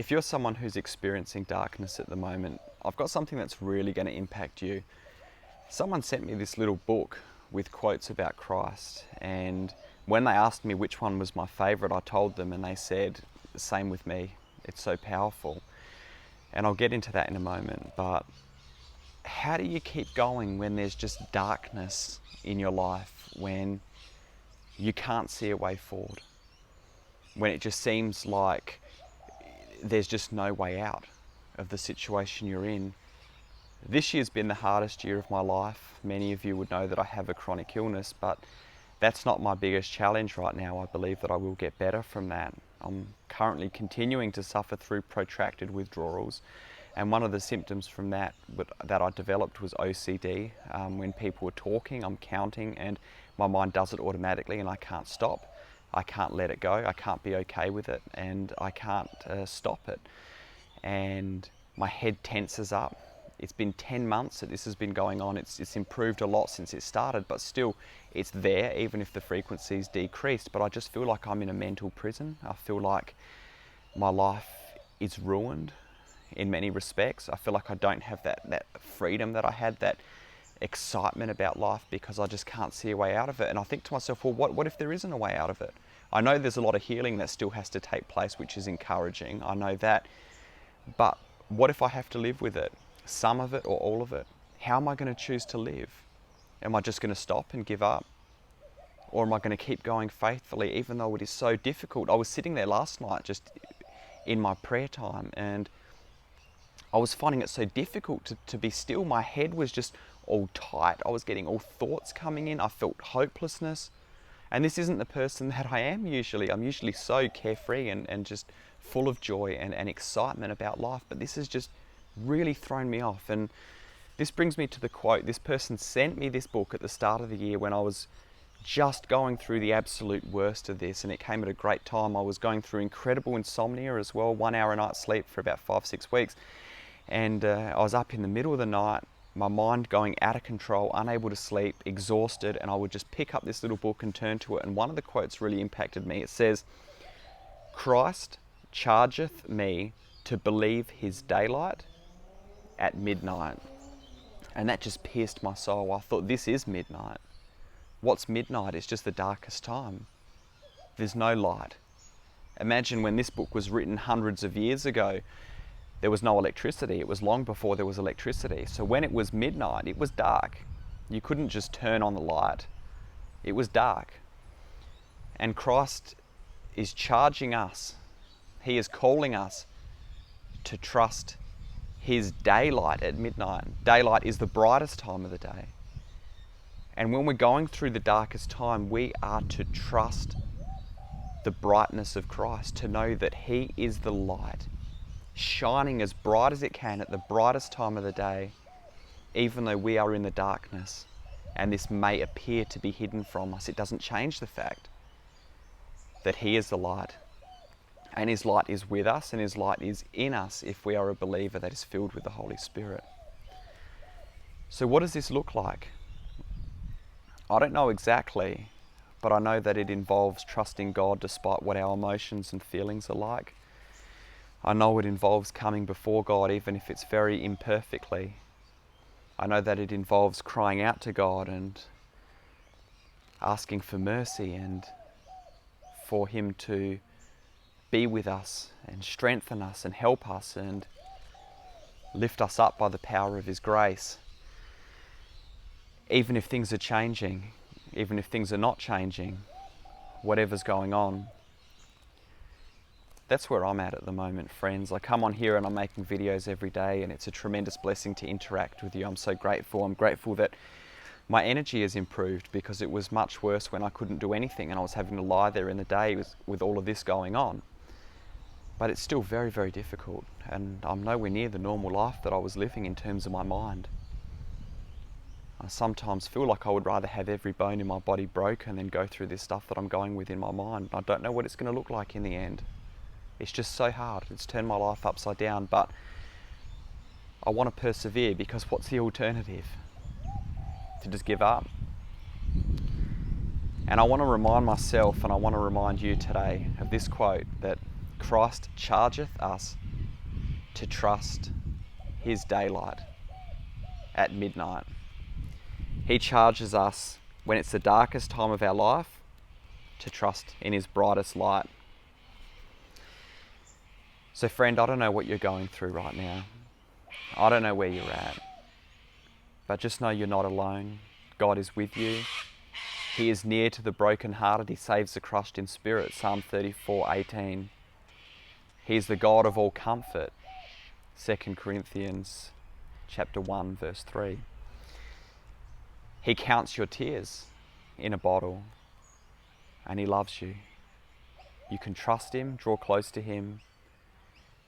If you're someone who's experiencing darkness at the moment, I've got something that's really going to impact you. Someone sent me this little book with quotes about Christ, and when they asked me which one was my favourite, I told them, and they said, same with me, it's so powerful. And I'll get into that in a moment, but how do you keep going when there's just darkness in your life, when you can't see a way forward, when it just seems like there's just no way out of the situation you're in? This year's been the hardest year of my life. Many of you would know that I have a chronic illness, but that's not my biggest challenge right now. I believe that I will get better from that. I'm currently continuing to suffer through protracted withdrawals, and one of the symptoms from that I developed was OCD. When people are talking, I'm counting and my mind does it automatically and I can't stop. I can't let it go, I can't be okay with it, and I can't stop it. And my head tenses up. It's been 10 months that this has been going on. It's improved a lot since it started, but still it's there, even if the frequency's decreased. But I just feel like I'm in a mental prison. I feel like my life is ruined in many respects. I feel like I don't have that freedom that I had, that excitement about life, because I just can't see a way out of it. And I think to myself, well, what if there isn't a way out of it? I know there's a lot of healing that still has to take place, which is encouraging. I know that. But what if I have to live with it? Some of it or all of it? How am I going to choose to live? Am I just going to stop and give up? Or am I going to keep going faithfully, even though it is so difficult? I was sitting there last night just in my prayer time, and I was finding it so difficult to be still. My head was just all tight. I was getting all thoughts coming in. I felt hopelessness. And this isn't the person that I am usually. I'm usually so carefree and just full of joy and excitement about life. But this has just really thrown me off. And this brings me to the quote. This person sent me this book at the start of the year when I was just going through the absolute worst of this, and it came at a great time. I was going through incredible insomnia as well, 1 hour a night sleep for about 5-6 weeks. And I was up in the middle of the night, my mind going out of control, unable to sleep, exhausted, and I would just pick up this little book and turn to it. And one of the quotes really impacted me. It says, "Christ chargeth me to believe his daylight at midnight." And that just pierced my soul. I thought, this is midnight. What's midnight? It's just the darkest time. There's no light. Imagine when this book was written hundreds of years ago, there was no electricity. It was long before there was electricity. So when it was midnight, it was dark. You couldn't just turn on the light. It was dark. And Christ is charging us. He is calling us to trust his daylight at midnight. Daylight is the brightest time of the day. And when we're going through the darkest time, we are to trust the brightness of Christ, to know that he is the light, shining as bright as it can at the brightest time of the day, even though we are in the darkness and this may appear to be hidden from us. It doesn't change the fact that he is the light, and his light is with us, and his light is in us if we are a believer that is filled with the Holy Spirit. So what does this look like? I don't know exactly, but I know that it involves trusting God despite what our emotions and feelings are like. I know it involves coming before God even if it's very imperfectly. I know that it involves crying out to God and asking for mercy and for him to be with us and strengthen us and help us and lift us up by the power of his grace. Even if things are changing, even if things are not changing, whatever's going on. That's where I'm at the moment, friends. I come on here and I'm making videos every day, and it's a tremendous blessing to interact with you. I'm so grateful. I'm grateful that my energy has improved, because it was much worse when I couldn't do anything and I was having to lie there in the day with all of this going on. But it's still very, very difficult, and I'm nowhere near the normal life that I was living in terms of my mind. I sometimes feel like I would rather have every bone in my body broken than go through this stuff that I'm going with in my mind. I don't know what it's going to look like in the end. It's just so hard. It's turned my life upside down, but I want to persevere, because what's the alternative? To just give up? And I want to remind myself, and I want to remind you today of this quote, that Christ chargeth us to trust his daylight at midnight. He charges us when it's the darkest time of our life to trust in his brightest light. So friend, I don't know what you're going through right now. I don't know where you're at. But just know you're not alone. God is with you. He is near to the brokenhearted. He saves the crushed in spirit. Psalm 34:18. He is the God of all comfort. 2 Corinthians chapter 1 verse 3. He counts your tears in a bottle and he loves you. You can trust him, draw close to him,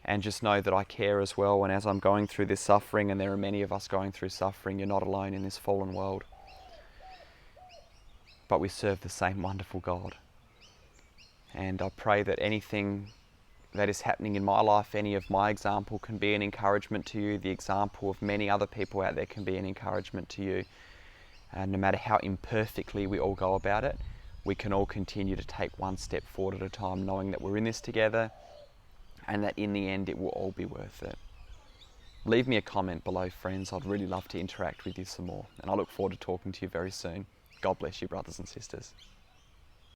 and just know that I care as well. And as I'm going through this suffering, and there are many of us going through suffering, you're not alone in this fallen world. But we serve the same wonderful God. And I pray that anything that is happening in my life, any of my example can be an encouragement to you. The example of many other people out there can be an encouragement to you. And no matter how imperfectly we all go about it, we can all continue to take one step forward at a time, knowing that we're in this together and that in the end it will all be worth it. Leave me a comment below, friends. I'd really love to interact with you some more. And I look forward to talking to you very soon. God bless you, brothers and sisters.